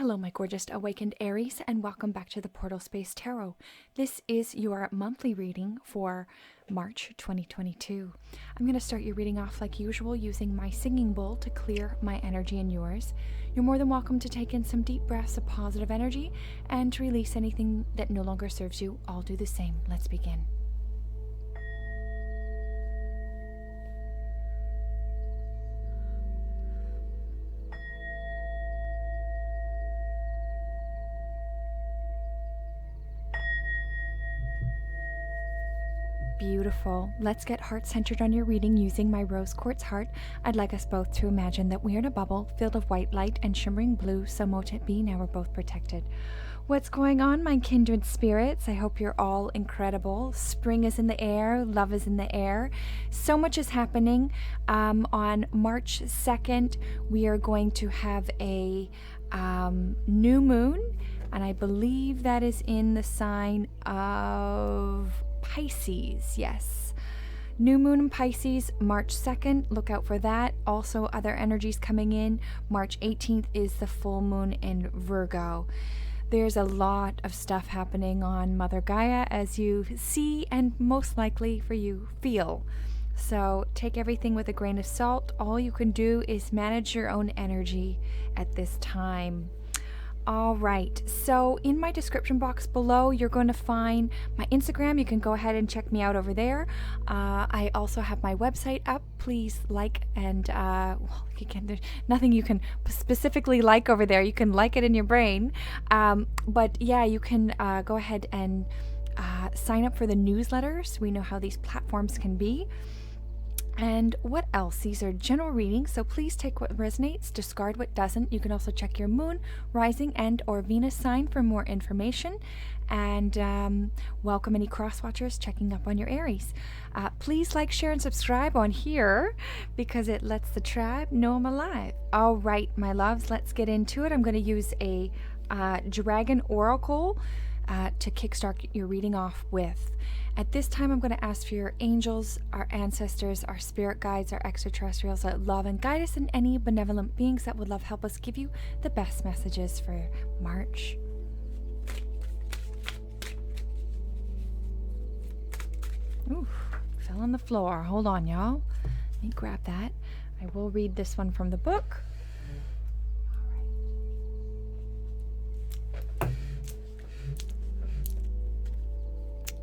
Hello, my gorgeous awakened Aries, and welcome back to the Portal Space Tarot. This is your monthly reading for March 2022. I'm going to start your reading off like usual using my singing bowl to clear my energy and yours. You're more than welcome to take in some deep breaths of positive energy and to release anything that no longer serves you. I'll do the same. Let's begin. Beautiful. Let's get heart-centered on your reading using my rose quartz heart. I'd like us both to imagine that we're in a bubble filled of white light and shimmering blue, so mote it be. Now we're both protected. What's going on, my kindred spirits? I hope you're all incredible. Spring is in the air. Love is in the air. So much is happening. On March 2nd, we are going to have a new moon, and I believe that is in the sign of Pisces. Yes, new moon in Pisces, March 2nd. Look out for that. Also, other energies coming in. March 18th is the full moon in Virgo. There's a lot of stuff happening on Mother Gaia, as you see, and most likely for you feel. So take everything with a grain of salt. All you can do is manage your own energy at this time. All right, so in my description box below, you're going to find my Instagram. You can go ahead and check me out over there. I also have my website up. Please like and, there's nothing you can specifically like over there. You can like it in your brain. But yeah, you can go ahead and sign up for the newsletters. We know how these platforms can be. And what else? These are general readings, so please take what resonates, discard what doesn't. You can also check your moon, rising, and or Venus sign for more information. And welcome any cross-watchers checking up on your Aries. Please like, share, and subscribe on here because it lets the tribe know I'm alive. All right, my loves, let's get into it. I'm going to use a dragon oracle to kickstart your reading off with. At this time, I'm going to ask for your angels, our ancestors, our spirit guides, our extraterrestrials that love and guide us, and any benevolent beings that would love help us give you the best messages for March. Ooh, fell on the floor. Hold on, y'all. Let me grab that. I will read this one from the book.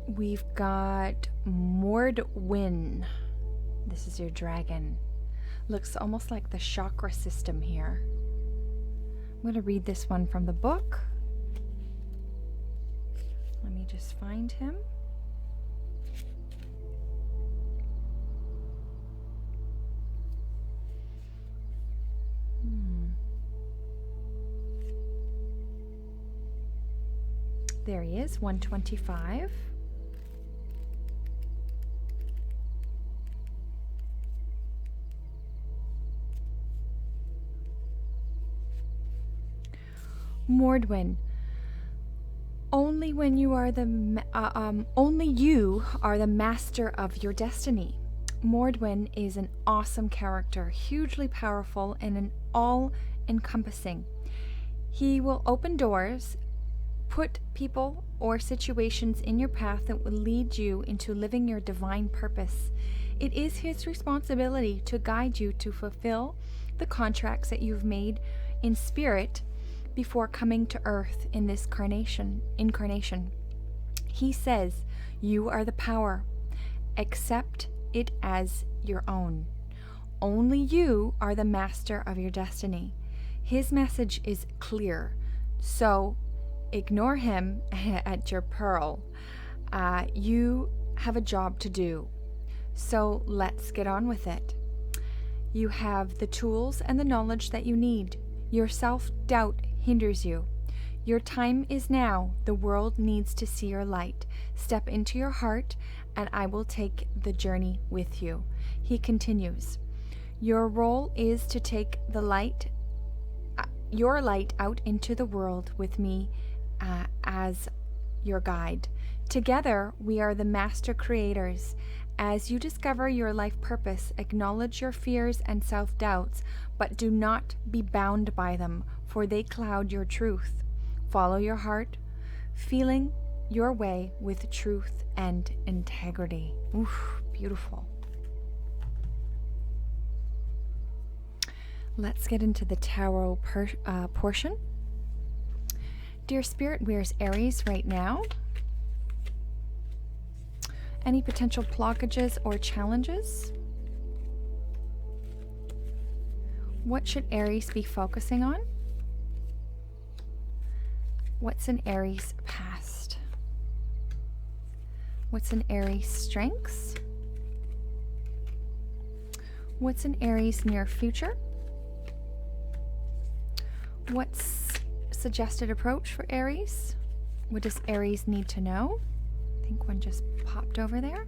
We've got Mordwin. This is your dragon. Looks almost like the chakra system here. I'm going to read this one from the book. Let me just find him. There he is, 125. Mordwin, only you are the master of your destiny. Mordwin is an awesome character, hugely powerful and an all-encompassing. He will open doors, put people or situations in your path that will lead you into living your divine purpose. It is his responsibility to guide you to fulfill the contracts that you've made in spirit before coming to earth in this incarnation. He says, you are the power. Accept it as your own. Only you are the master of your destiny. His message is clear, so ignore him at your peril. You have a job to do, so let's get on with it. You have the tools and the knowledge that you need. Your self-doubt hinders you. Your time is now. The world needs to see your light. Step into your heart, and I will take the journey with you. He continues, your role is to take the light, your light out into the world with me as your guide. Together, we are the master creators, As you discover your life purpose, acknowledge your fears and self-doubts, but do not be bound by them, for they cloud your truth. Follow your heart, feeling your way with truth and integrity. Oof, beautiful. Let's get into the tarot portion. Dear Spirit, where's Aries right now? Any potential blockages or challenges? What should Aries be focusing on? What's in Aries' past? What's in Aries' strengths? What's in Aries' near future? What's suggested approach for Aries? What does Aries need to know? I think one just popped over there.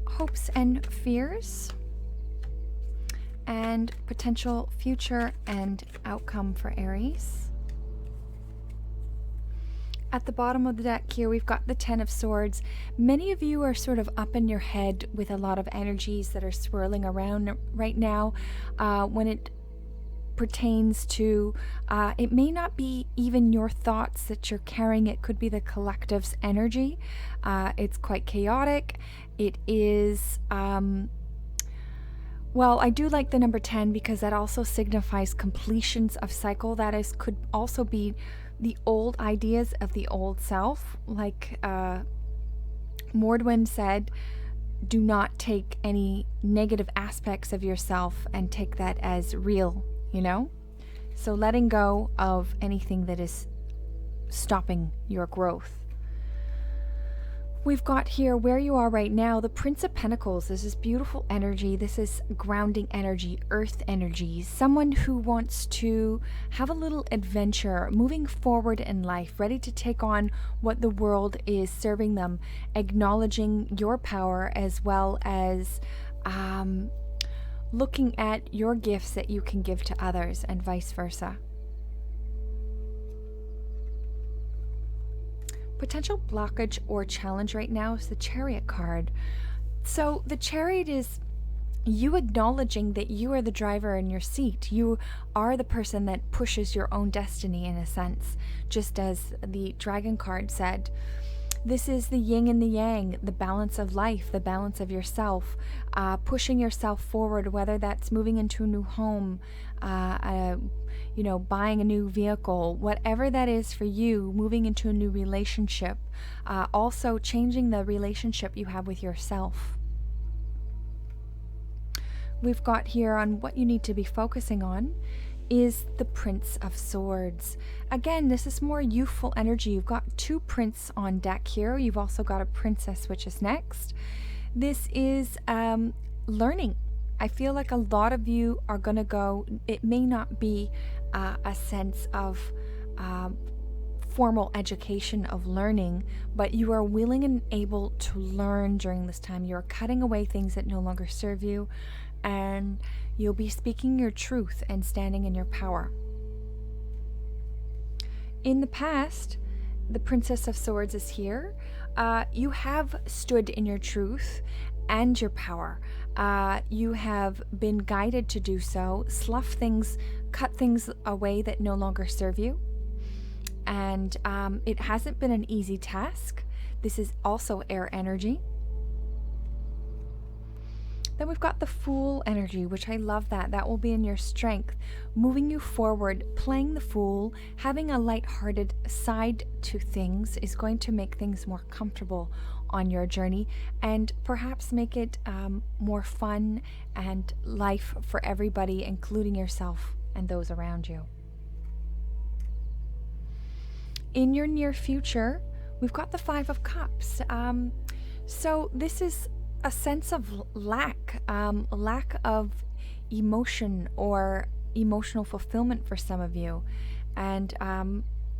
Hopes and fears, and potential future and outcome for Aries. At the bottom of the deck here, we've got the Ten of Swords. Many of you are sort of up in your head with a lot of energies that are swirling around right now. When it pertains to, it may not be even your thoughts that you're carrying. It could be the collective's energy. It's quite chaotic. It is, well, I do like the number 10 because that also signifies completions of cycle. That is, could also be the old ideas of the old self. Like Mordwin said, do not take any negative aspects of yourself and take that as real. You know, so letting go of anything that is stopping your growth. We've got here where you are right now, the Prince of Pentacles. This is beautiful energy. This is grounding energy, earth energy. Someone who wants to have a little adventure, moving forward in life, ready to take on what the world is serving them, acknowledging your power as well as looking at your gifts that you can give to others and vice versa. Potential blockage or challenge right now is the Chariot card. So the Chariot is you acknowledging that you are the driver in your seat. You are the person that pushes your own destiny in a sense, just as the Dragon card said. This is the yin and the yang, the balance of life, the balance of yourself, pushing yourself forward, whether that's moving into a new home, you know, buying a new vehicle, whatever that is for you, moving into a new relationship, also changing the relationship you have with yourself. We've got here on what you need to be focusing on is the Prince of Swords. Again, this is more youthful energy. You've got two princes on deck here. You've also got a princess, which is next. This is learning. I feel like a lot of you are going to go, it may not be a sense of formal education of learning, but you are willing and able to learn during this time. You're cutting away things that no longer serve you, and you'll be speaking your truth and standing in your power. In the past, the Princess of Swords is here. You have stood in your truth and your power. You have been guided to do so, slough things, cut things away that no longer serve you. And it hasn't been an easy task. This is also air energy. Then we've got the Fool energy, which I love that. That will be in your strength, moving you forward, playing the fool, having a lighthearted side to things is going to make things more comfortable on your journey and perhaps make it more fun and life for everybody, including yourself and those around you. In your near future, we've got the Five of Cups. So this is a sense of lack of emotion or emotional fulfillment for some of you. And,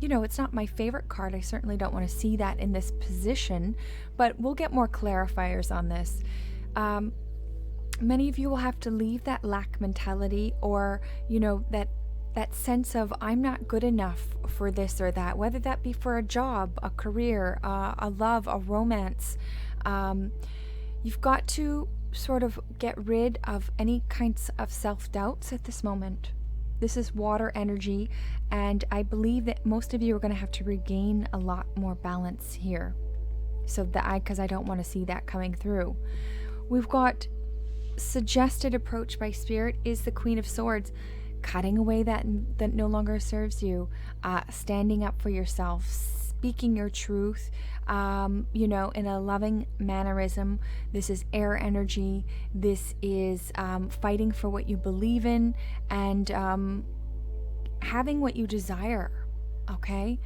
you know, it's not my favorite card. I certainly don't want to see that in this position, but we'll get more clarifiers on this. Many of you will have to leave that lack mentality, or, you know, that sense of I'm not good enough for this or that, whether that be for a job, a career, a love, a romance. You've got to sort of get rid of any kinds of self-doubts at this moment. This is water energy, and I believe that most of you are going to have to regain a lot more balance here. So because I don't want to see that coming through. We've got suggested approach by Spirit is the Queen of Swords, cutting away that no longer serves you, standing up for yourself, speaking your truth, in a loving mannerism. This is air energy. This is fighting for what you believe in and having what you desire, okay?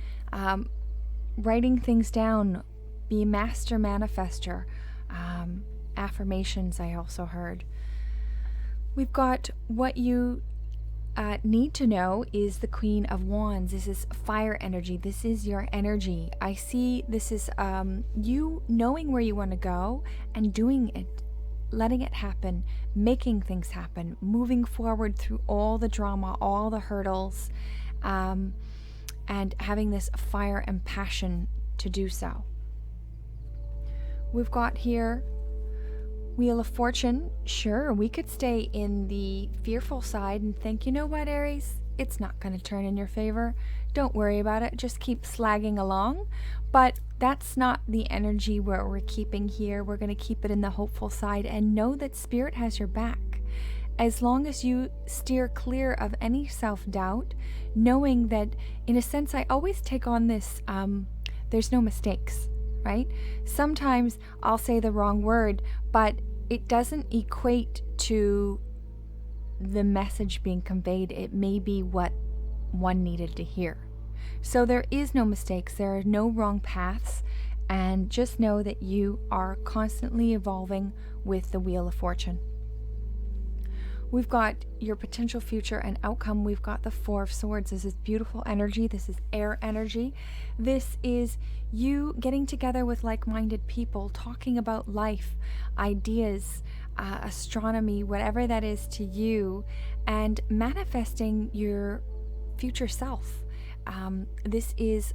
Writing things down, be a master manifester. Affirmations I also heard. We've got what you need to know is the Queen of Wands. This is fire energy. This is your energy. I see this is you knowing where you want to go and doing it, letting it happen, making things happen, moving forward through all the drama, all the hurdles, and having this fire and passion to do so. We've got here Wheel of Fortune. Sure, we could stay in the fearful side and think, you know what, Aries? It's not going to turn in your favor. Don't worry about it. Just keep slagging along. But that's not the energy where we're keeping here. We're going to keep it in the hopeful side and know that Spirit has your back. As long as you steer clear of any self-doubt, knowing that, in a sense, I always take on this, there's no mistakes. Right? Sometimes I'll say the wrong word, but it doesn't equate to the message being conveyed. It may be what one needed to hear. So there is no mistakes. There are no wrong paths. And just know that you are constantly evolving with the Wheel of Fortune. We've got your potential future and outcome. We've got the Four of Swords. This is beautiful energy. This is air energy. This is you getting together with like-minded people, talking about life, ideas, astronomy, whatever that is to you, and manifesting your future self. This is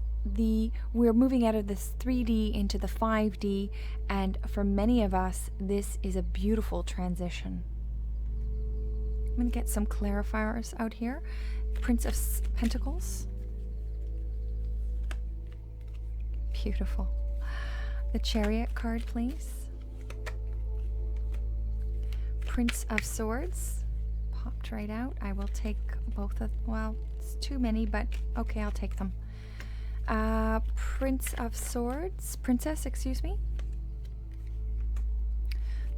we're moving out of this 3D into the 5D, and for many of us, this is a beautiful transition. I'm going to get some clarifiers out here. Prince of Pentacles. Beautiful. The Chariot card, please. Prince of Swords. Popped right out. I will take both of, well, it's too many, but okay, I'll take them. Prince of Swords. Princess, excuse me.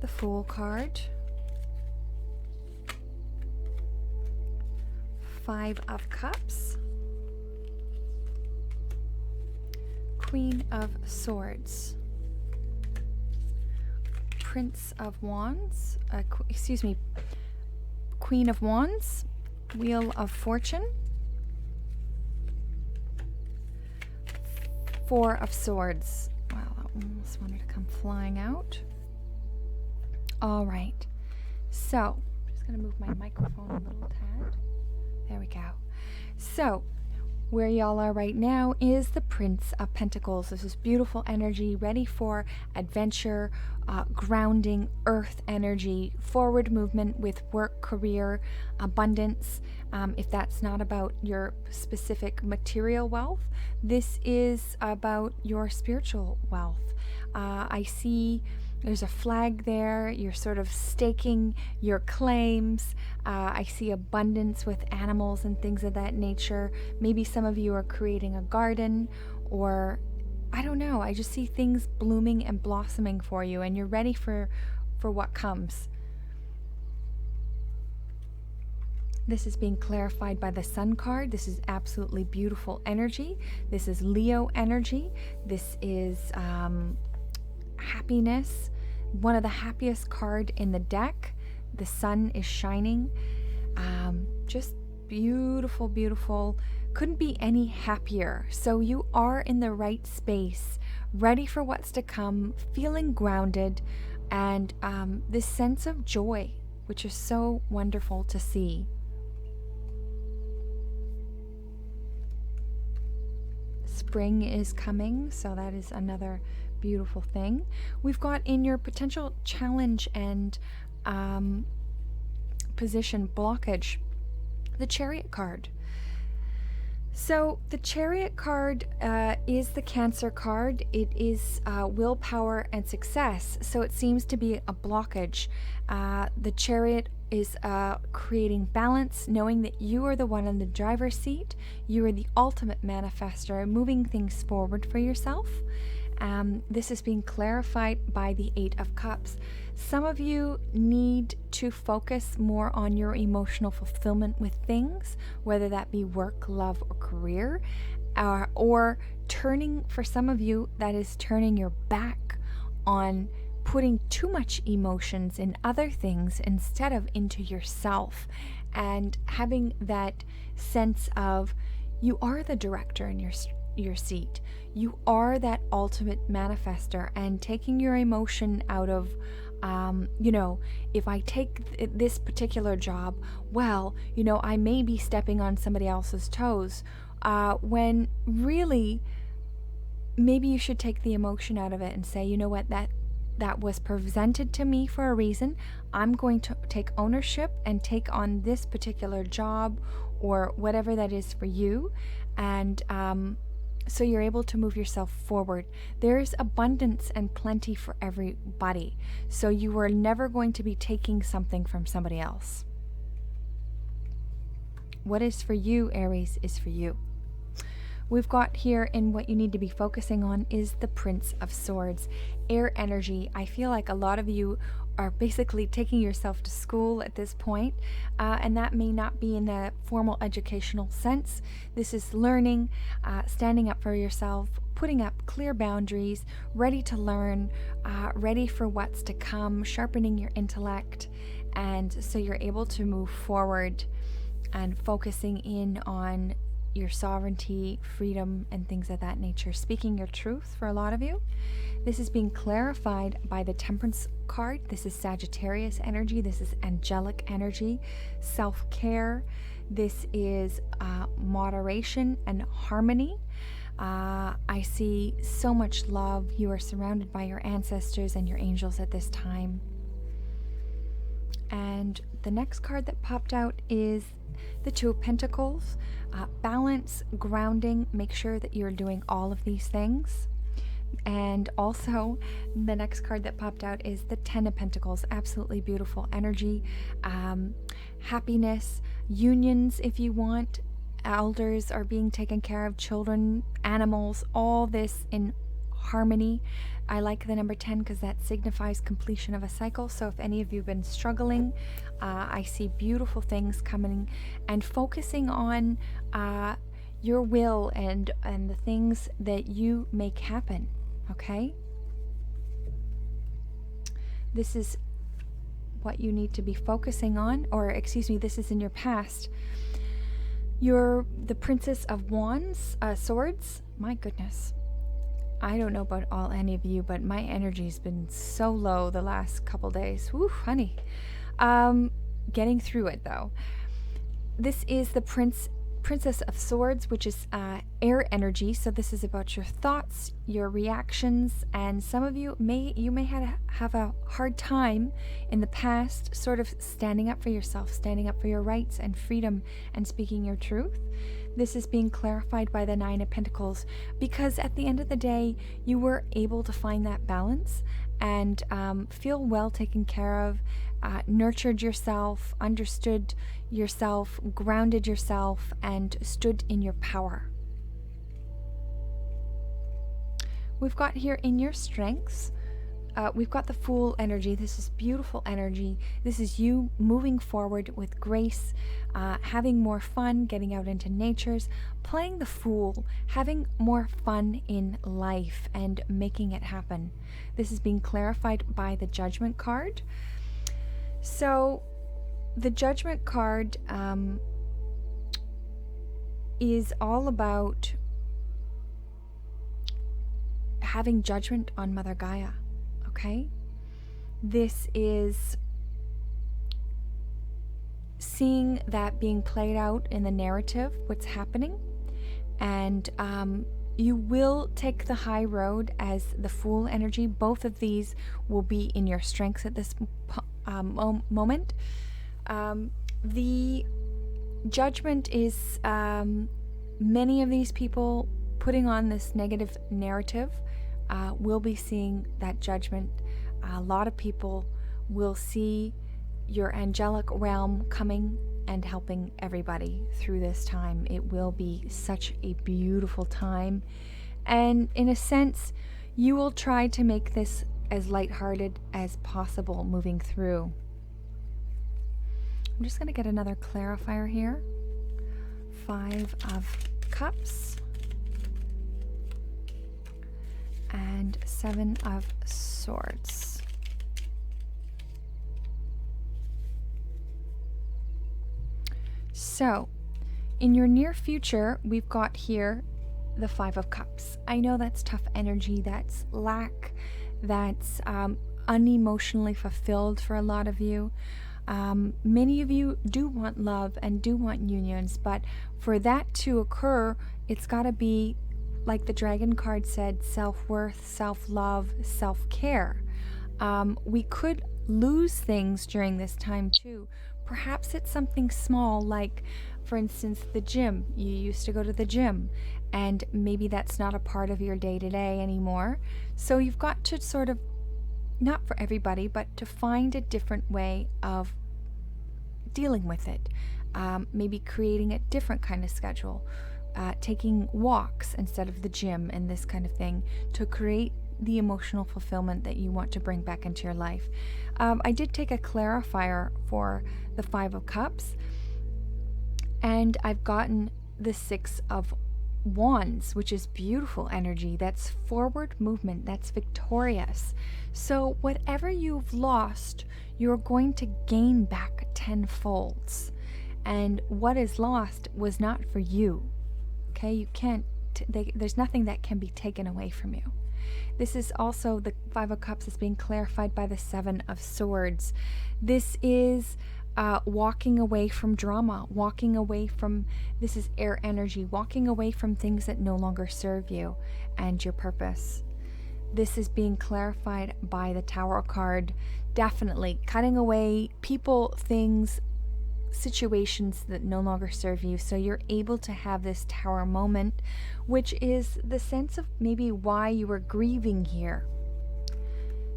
The Fool card. Five of Cups, Queen of Swords, Prince of Wands, Queen of Wands, Wheel of Fortune, Four of Swords. Wow, that almost wanted to come flying out. All right, so I'm just going to move my microphone a little tad. There we go. So, where y'all are right now is the Prince of Pentacles. This is beautiful energy, ready for adventure, grounding, earth energy, forward movement with work, career, abundance. If that's not about your specific material wealth, this is about your spiritual wealth. I see there's a flag there. You're sort of staking your claims. I see abundance with animals and things of that nature. Maybe some of you are creating a garden, or I don't know. I just see things blooming and blossoming for you, and you're ready for what comes. This is being clarified by the Sun card. This is absolutely beautiful energy. This is Leo energy. This is happiness. One of the happiest card in the deck. The sun is shining. Just beautiful, beautiful. Couldn't be any happier. So you are in the right space, ready for what's to come, feeling grounded, and this sense of joy, which is so wonderful to see. Spring is coming, so that is another beautiful thing. We've got in your potential challenge and position blockage, the Chariot card. So the Chariot card is the Cancer card. It is willpower and success. So it seems to be a blockage. The Chariot is creating balance, knowing that you are the one in the driver's seat. You are the ultimate manifester, moving things forward for yourself. This is being clarified by the Eight of Cups. Some of you need to focus more on your emotional fulfillment with things, whether that be work, love, or career, or turning, for some of you, that is turning your back on putting too much emotions in other things instead of into yourself, and having that sense of you are the director in your seat. You are that ultimate manifester, and taking your emotion out of if I take this particular job, well, I may be stepping on somebody else's toes, when really maybe you should take the emotion out of it and say, you know what, that was presented to me for a reason. I'm going to take ownership and take on this particular job or whatever that is for you, and so you're able to move yourself forward. There's abundance and plenty for everybody. So you are never going to be taking something from somebody else. What is for you, Aries, is for you. We've got here in what you need to be focusing on is the Prince of Swords, air energy. I feel like a lot of you are basically taking yourself to school at this point, and that may not be in the formal educational sense. This is learning, standing up for yourself, putting up clear boundaries, ready to learn, ready for what's to come, sharpening your intellect, and so you're able to move forward and focusing in on your sovereignty, freedom, and things of that nature. Speaking your truth for a lot of you. This is being clarified by the Temperance card. This is Sagittarius energy. This is angelic energy, self-care. This is moderation and harmony. I see so much love. You are surrounded by your ancestors and your angels at this time. And the next card that popped out is the Two of Pentacles. Balance, grounding, make sure that you're doing all of these things. And also the next card that popped out is the Ten of Pentacles. Absolutely beautiful energy, happiness, unions if you want, elders are being taken care of, children, animals, all this in harmony. I like the number 10 because that signifies completion of a cycle. So if any of you have been struggling, I see beautiful things coming, and focusing on your will and the things that you make happen. Okay? This is what you need to be focusing on, or excuse me, this is in your past. You're the Princess of Wands, Swords. My goodness. I don't know about any of you, but my energy's been so low the last couple days. Woo, honey. Getting through it though. This is the Princess of Swords, which is air energy. So this is about your thoughts, your reactions, and some of you may have a hard time in the past sort of standing up for yourself, standing up for your rights and freedom, and speaking your truth. This is being clarified by the Nine of Pentacles, because at the end of the day, you were able to find that balance and feel well taken care of, nurtured yourself, understood yourself, grounded yourself, and stood in your power. We've got here in your strengths, we've got the Fool energy. This is beautiful energy. This is you moving forward with grace, having more fun, getting out into natures, playing the fool, having more fun in life, and making it happen. This is being clarified by the Judgment card. So the Judgment card is all about having judgment on Mother Gaia. Okay? This is seeing that being played out in the narrative, what's happening, and You will take the high road as the Fool energy. Both of these will be in your strengths at this moment. The Judgment is many of these people putting on this negative narrative will be seeing that judgment. A lot of people will see your angelic realm coming and helping everybody through this time. It will be such a beautiful time. And in a sense, you will try to make this as lighthearted as possible moving through. I'm just going to get another clarifier here. 5 of Cups and 7 of Swords. So, in your near future, we've got here the 5 of Cups. I know that's tough energy, that's lack, that's unemotionally fulfilled for a lot of you. Many of you do want love and do want unions, but for that to occur, it's got to be, like the Dragon card said, self-worth, self-love, self-care. We could lose things during this time too. Perhaps it's something small, like, for instance, the gym. You used to go to the gym, and maybe that's not a part of your day-to-day anymore. So you've got to sort of, not for everybody, but to find a different way of dealing with it. Maybe creating a different kind of schedule, taking walks instead of the gym and this kind of thing to create the emotional fulfillment that you want to bring back into your life. I did take a clarifier for the 5 of Cups, and I've gotten the 6 of Wands, which is beautiful energy. That's forward movement, that's victorious. So whatever you've lost, you're going to gain back tenfold. And what is lost was not for you. Okay, you can't, there's nothing that can be taken away from you. This is also, the 5 of Cups is being clarified by the 7 of Swords. This is walking away from drama, walking away from, this is air energy, walking away from things that no longer serve you and your purpose. This is being clarified by the Tower card. Definitely cutting away people, things, situations that no longer serve you, so you're able to have this Tower moment, which is the sense of maybe why you were grieving here.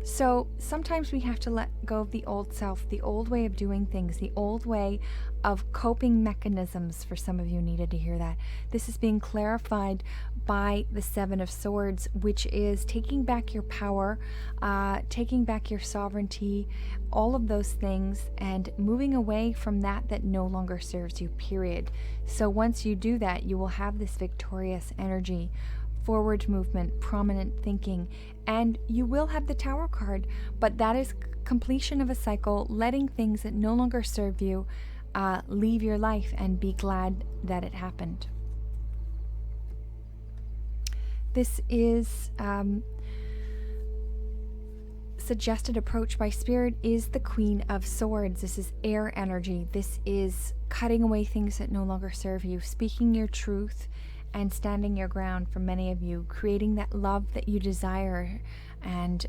So sometimes we have to let go of the old self, the old way of doing things, the old way of coping mechanisms. For some of you needed to hear that. This is being clarified by the 7 of Swords, which is taking back your power, taking back your sovereignty, all of those things, and moving away from that no longer serves you, period. So once you do that, you will have this victorious energy, forward movement, prominent thinking, and you will have the Tower card, but that is completion of a cycle, letting things that no longer serve you leave your life and be glad that it happened. This is suggested approach by Spirit is the Queen of Swords. This is air energy. This is cutting away things that no longer serve you, speaking your truth and standing your ground for many of you, creating that love that you desire. And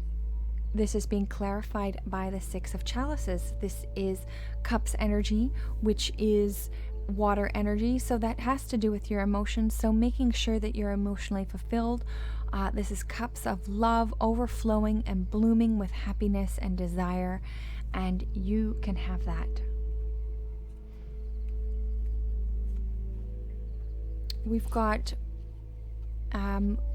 this is being clarified by the 6 of Chalices. This is Cups energy, which is water energy, so that has to do with your emotions, so making sure that you're emotionally fulfilled. This is Cups of love, overflowing and blooming with happiness and desire, and you can have that. We've got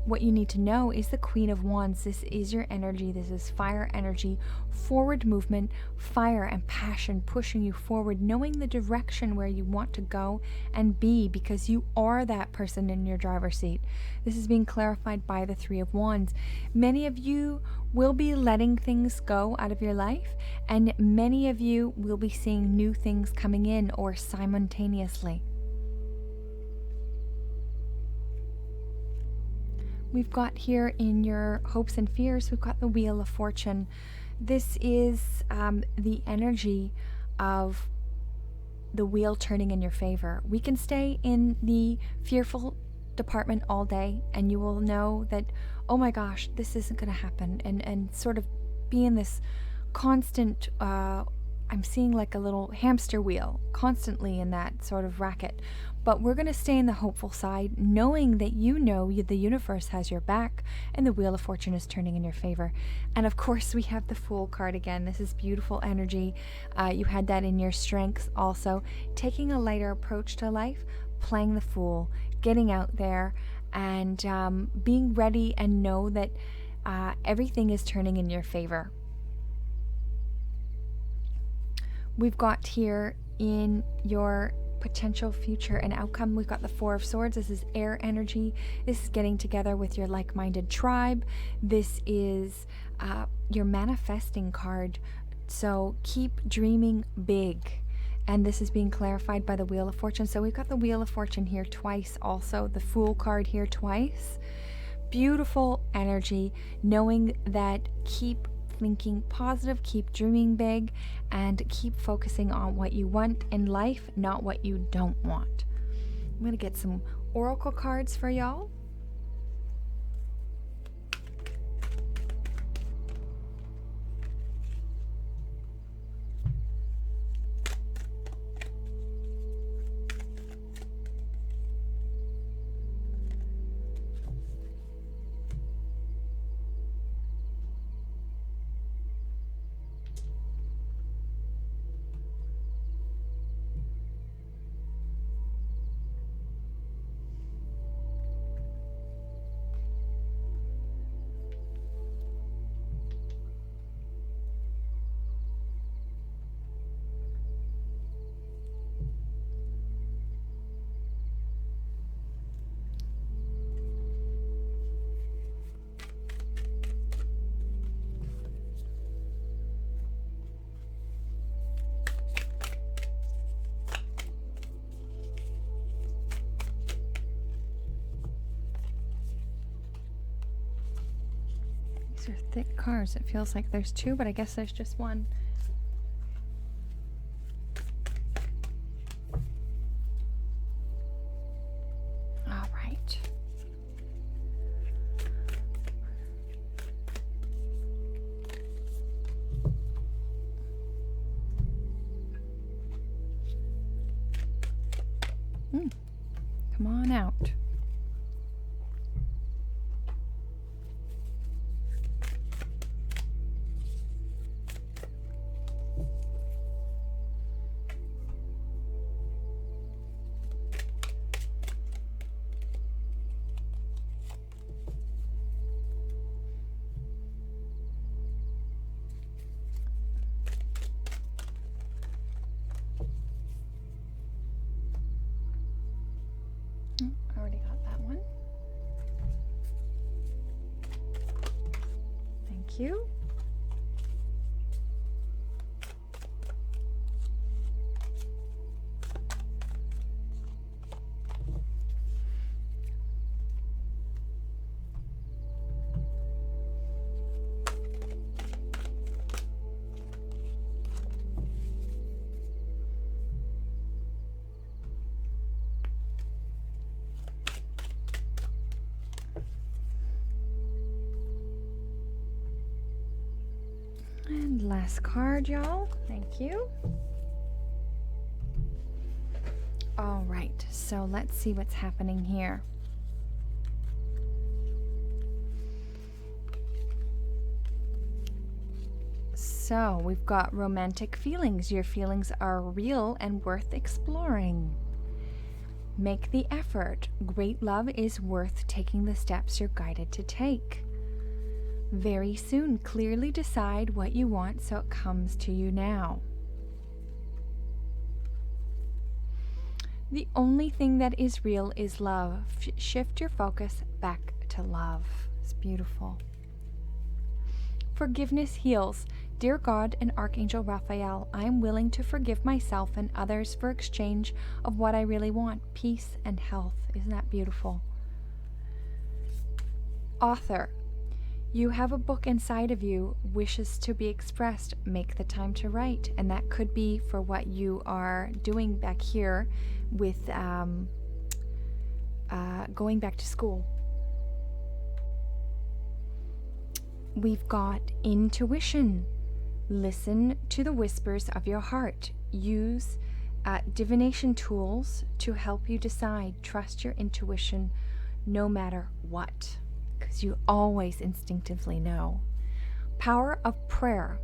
what you need to know is the Queen of Wands. This is your energy. This is fire energy, forward movement, fire and passion, pushing you forward, knowing the direction where you want to go and be, because you are that person in your driver's seat. This is being clarified by the 3 of Wands. Many of you will be letting things go out of your life, and many of you will be seeing new things coming in or simultaneously. We've got here in your hopes and fears, we've got the Wheel of Fortune. This is the energy of the wheel turning in your favor. We can stay in the fearful department all day, and you will know that, oh my gosh, this isn't going to happen, and sort of be in this constant, I'm seeing like a little hamster wheel, constantly in that sort of racket. But we're going to stay in the hopeful side, knowing that the universe has your back and the Wheel of Fortune is turning in your favor. And of course, we have the Fool card again. This is beautiful energy. You had that in your strengths also. Taking a lighter approach to life, playing the Fool, getting out there, and being ready and know that everything is turning in your favor. We've got here in your potential future and outcome, we've got the Four of Swords. This is air energy. This is getting together with your like-minded tribe. This is your manifesting card. So keep dreaming big. And this is being clarified by the Wheel of Fortune. So we've got the Wheel of Fortune here twice, also the Fool card here twice. Beautiful energy, knowing that keep thinking positive, keep dreaming big, and keep focusing on what you want in life, not what you don't want. I'm going to get some oracle cards for y'all. These are thick cards. It feels like there's two, but I guess there's just one. All right. Come on out. Already got that one. Thank you. And last card, y'all. Thank you. All right, so let's see what's happening here. So we've got romantic feelings. Your feelings are real and worth exploring. Make the effort. Great love is worth taking the steps you're guided to take. Very soon, clearly decide what you want so it comes to you now. The only thing that is real is love. Shift your focus back to love. It's beautiful. Forgiveness heals. Dear God and Archangel Raphael, I am willing to forgive myself and others for exchange of what I really want, peace and health. Isn't that beautiful? Author. You have a book inside of you, wishes to be expressed. Make the time to write. And that could be for what you are doing back here with going back to school. We've got intuition. Listen to the whispers of your heart. Use divination tools to help you decide. Trust your intuition no matter what, because you always instinctively know. Power of prayer.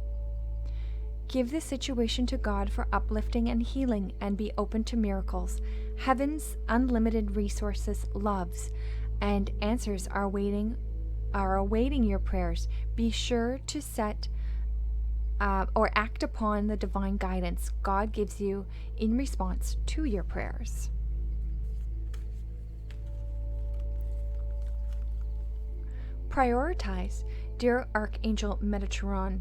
Give the situation to God for uplifting and healing, and be open to miracles. Heaven's unlimited resources, loves, and answers are awaiting your prayers. Be sure to set or act upon the divine guidance God gives you in response to your prayers. Prioritize. Dear Archangel Metatron,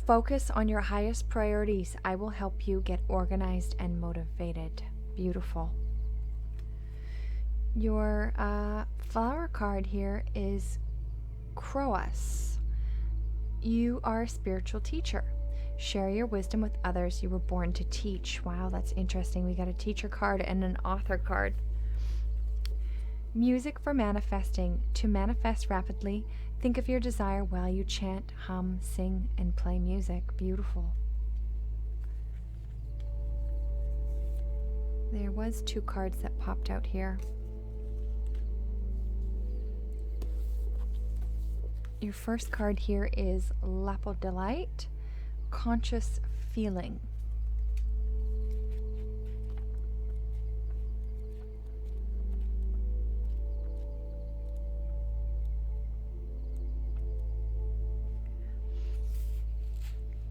focus on your highest priorities. I will help you get organized and motivated. Beautiful. Your flower card here is Croas. You are a spiritual teacher. Share your wisdom with others. You were born to teach. Wow, that's interesting. We got a teacher card and an author card. Music for manifesting. To manifest rapidly, think of your desire while you chant, hum, sing, and play music. Beautiful. There was 2 cards that popped out here. Your first card here is Lapodilite, conscious feeling.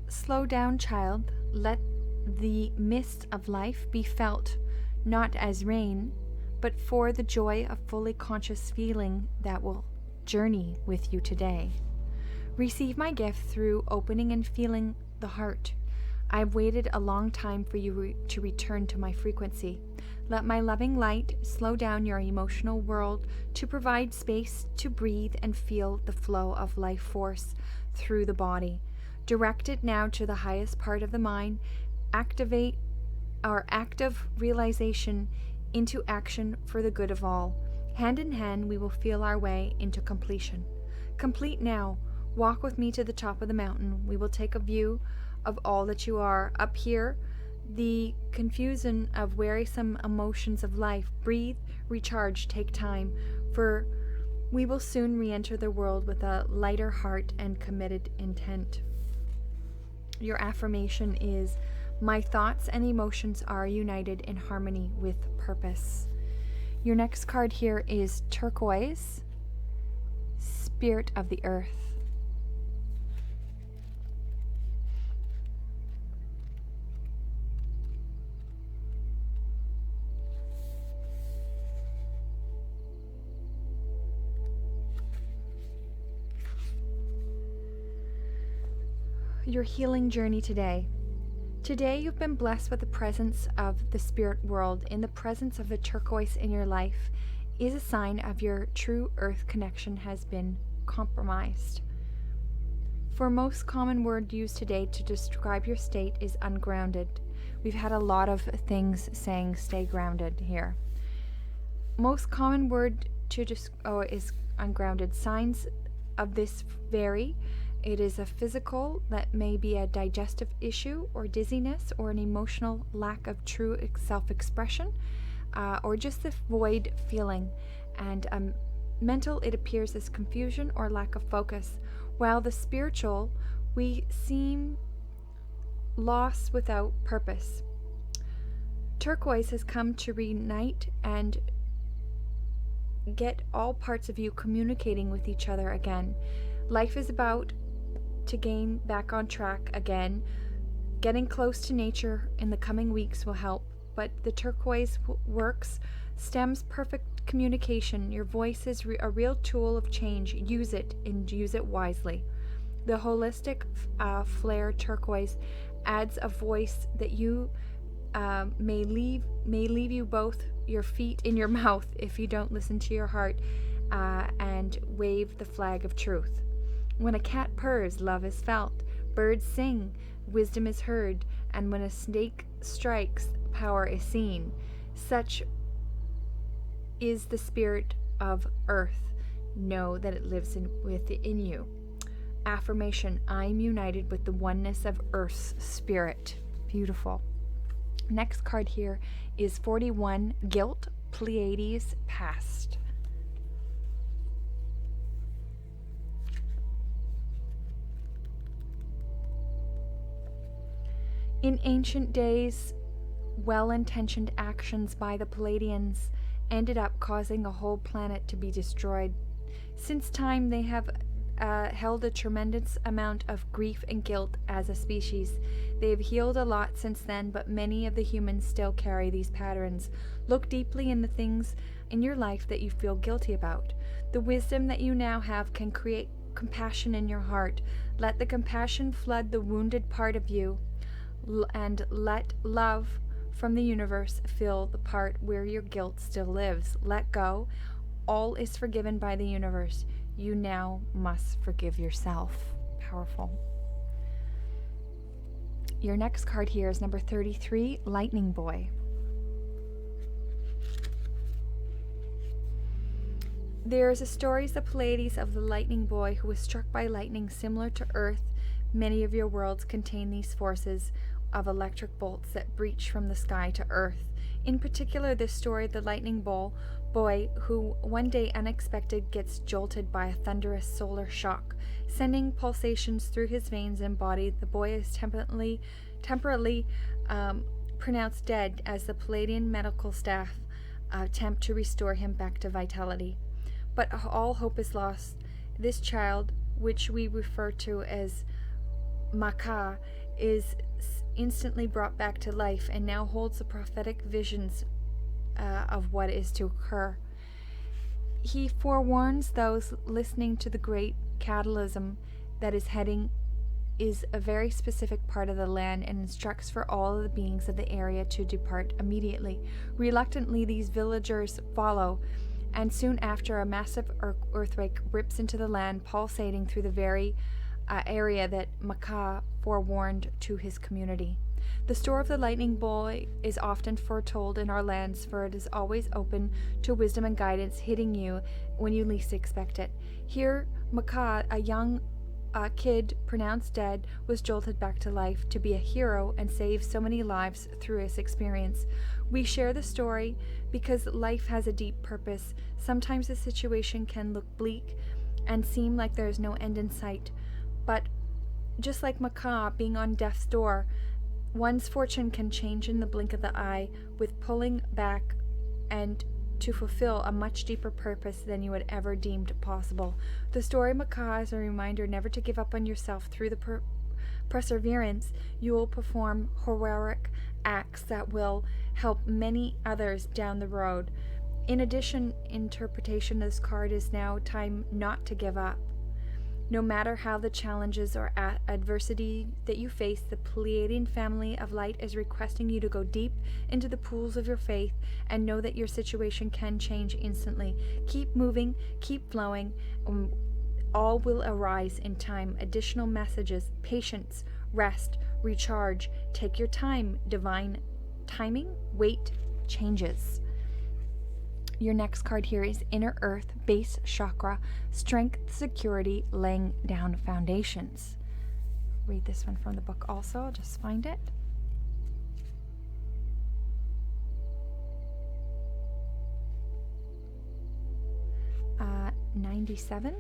Slow down, child. Let the mist of life be felt, not as rain, but for the joy of fully conscious feeling that will journey with you today. Receive my gift through opening and feeling the heart. I've waited a long time for you to return to my frequency. Let my loving light slow down your emotional world to provide space to breathe and feel the flow of life force through the body. Direct it now to the highest part of the mind. Activate our active realization into action for the good of all. Hand in hand, we will feel our way into completion. Complete now. Walk with me to the top of the mountain. We will take a view of all that you are. Up here, the confusion of wearisome emotions of life. Breathe, recharge, take time, for we will soon re-enter the world with a lighter heart and committed intent. Your affirmation is, my thoughts and emotions are united in harmony with purpose. Your next card here is Turquoise, Spirit of the Earth. Your healing journey today. Today you've been blessed with the presence of the spirit world. In the presence of the turquoise in your life is a sign of your true earth connection has been compromised. For most common word used today to describe your state is ungrounded. We've had a lot of things saying stay grounded here. Most common word to is ungrounded. Signs of this vary. It is a physical that may be a digestive issue or dizziness or an emotional lack of true self-expression or just the void feeling. And mental, it appears as confusion or lack of focus. While the spiritual, we seem lost without purpose. Turquoise has come to reunite and get all parts of you communicating with each other again. Life is about to gain back on track again. Getting close to nature in the coming weeks will help, but the turquoise works, stems perfect communication. Your voice is a real tool of change. Use it and use it wisely. The holistic flare turquoise adds a voice that you may leave you both your feet in your mouth if you don't listen to your heart and wave the flag of truth. When a cat purrs, love is felt. Birds sing, wisdom is heard. And when a snake strikes, power is seen. Such is the spirit of earth. Know that it lives within you. Affirmation, I'm united with the oneness of Earth's spirit. Beautiful. Next card here is 41, Guilt, Pleiades, Past. In ancient days, well-intentioned actions by the Pleiadians ended up causing a whole planet to be destroyed. Since time, they have held a tremendous amount of grief and guilt as a species. They have healed a lot since then, but many of the humans still carry these patterns. Look deeply in the things in your life that you feel guilty about. The wisdom that you now have can create compassion in your heart. Let the compassion flood the wounded part of you, and let love from the universe fill the part where your guilt still lives. Let go. All is forgiven by the universe. You now must forgive yourself. Powerful. Your next card here is number 33, Lightning Boy. There's a stories the Pleiades of the Lightning Boy who was struck by lightning similar to Earth. Many of your worlds contain these forces of electric bolts that breach from the sky to Earth. In particular, this story, the Lightning Boy who one day unexpected gets jolted by a thunderous solar shock, sending pulsations through his veins and body. The boy is temporarily pronounced dead as the Pleiadian medical staff attempt to restore him back to vitality. But all hope is lost. This child, which we refer to as Maka, is instantly brought back to life and now holds the prophetic visions of what is to occur. He forewarns those listening to the great catalysm that is heading is a very specific part of the land and instructs for all of the beings of the area to depart immediately. Reluctantly, these villagers follow, and soon after, a massive earthquake rips into the land, pulsating through the very area that Maka forewarned to his community. The story of the Lightning Boy is often foretold in our lands, for it is always open to wisdom and guidance, hitting you when you least expect it. Here, Maka, a young kid pronounced dead, was jolted back to life to be a hero and save so many lives through his experience. We share the story because life has a deep purpose. Sometimes a situation can look bleak and seem like there is no end in sight. But just like Maka being on death's door, one's fortune can change in the blink of the eye, with pulling back and to fulfill a much deeper purpose than you had ever deemed possible. The story Maka is a reminder never to give up on yourself. Through the perseverance, you will perform heroic acts that will help many others down the road. In addition, interpretation of this card is now time not to give up. No matter how the challenges or adversity that you face, the Pleiadian family of light is requesting you to go deep into the pools of your faith and know that your situation can change instantly. Keep moving, keep flowing, all will arise in time. Additional messages, patience, rest, recharge. Take your time. Divine timing, wait, changes. Your next card here is Inner Earth, Base Chakra, Strength, Security, Laying Down Foundations. Read this one from the book also. I'll just find it. Uh, 97.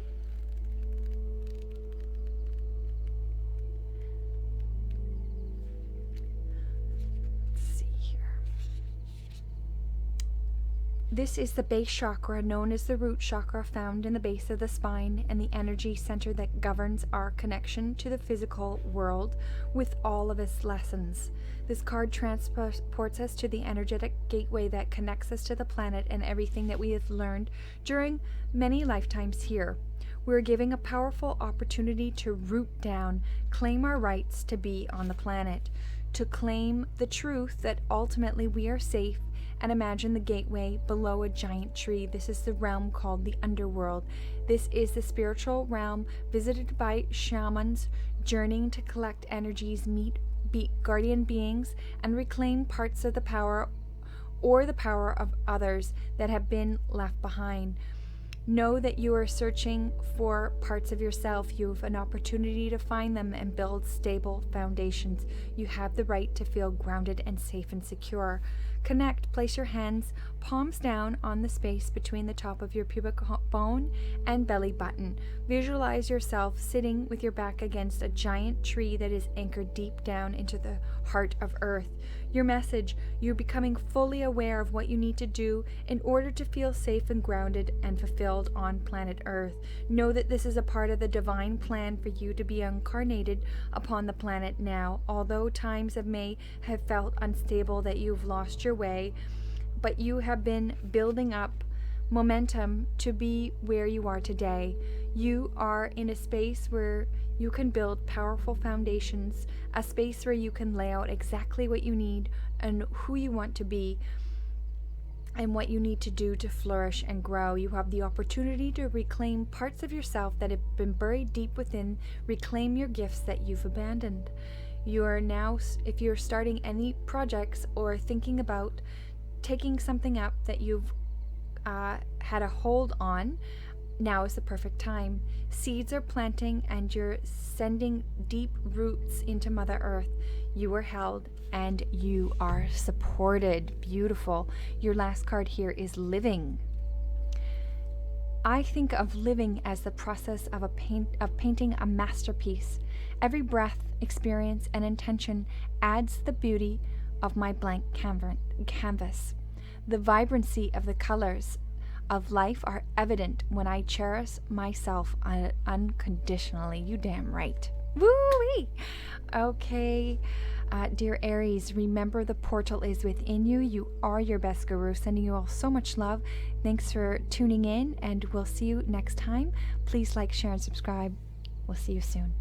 This is the base chakra, known as the root chakra, found in the base of the spine and the energy center that governs our connection to the physical world with all of its lessons. This card transports us to the energetic gateway that connects us to the planet and everything that we have learned during many lifetimes here. We're giving a powerful opportunity to root down, claim our rights to be on the planet, to claim the truth that ultimately we are safe, and imagine the gateway below a giant tree. This is the realm called the underworld. This is the spiritual realm visited by shamans journeying to collect energies, meet guardian beings, and reclaim parts of the power or the power of others that have been left behind. Know that you are searching for parts of yourself. You have an opportunity to find them and build stable foundations. You have the right to feel grounded and safe and secure. Connect. Place your hands, palms down, on the space between the top of your pubic bone and belly button. Visualize yourself sitting with your back against a giant tree that is anchored deep down into the heart of Earth. Your message: you're becoming fully aware of what you need to do in order to feel safe and grounded and fulfilled on planet Earth. Know that this is a part of the divine plan for you to be incarnated upon the planet now. Although times may have felt unstable, that you've lost your way, but you have been building up momentum to be where you are today. You are in a space where you can build powerful foundations, a space where you can lay out exactly what you need and who you want to be and what you need to do to flourish and grow. You have the opportunity to reclaim parts of yourself that have been buried deep within. Reclaim your gifts that you've abandoned. You are now, if you're starting any projects or thinking about taking something up that you've had a hold on, now is the perfect time. Seeds are planting and you're sending deep roots into Mother Earth. You are held and you are supported. Beautiful. Your last card here is living. I think of living as the process of painting a masterpiece. Every breath, experience, and intention adds the beauty of my blank canvas. The vibrancy of the colors of life are evident when I cherish myself unconditionally. You damn right. Woo-wee! Okay, dear Aries, remember the portal is within you. You are your best guru. Sending you all so much love. Thanks for tuning in, and we'll see you next time. Please like, share, and subscribe. We'll see you soon.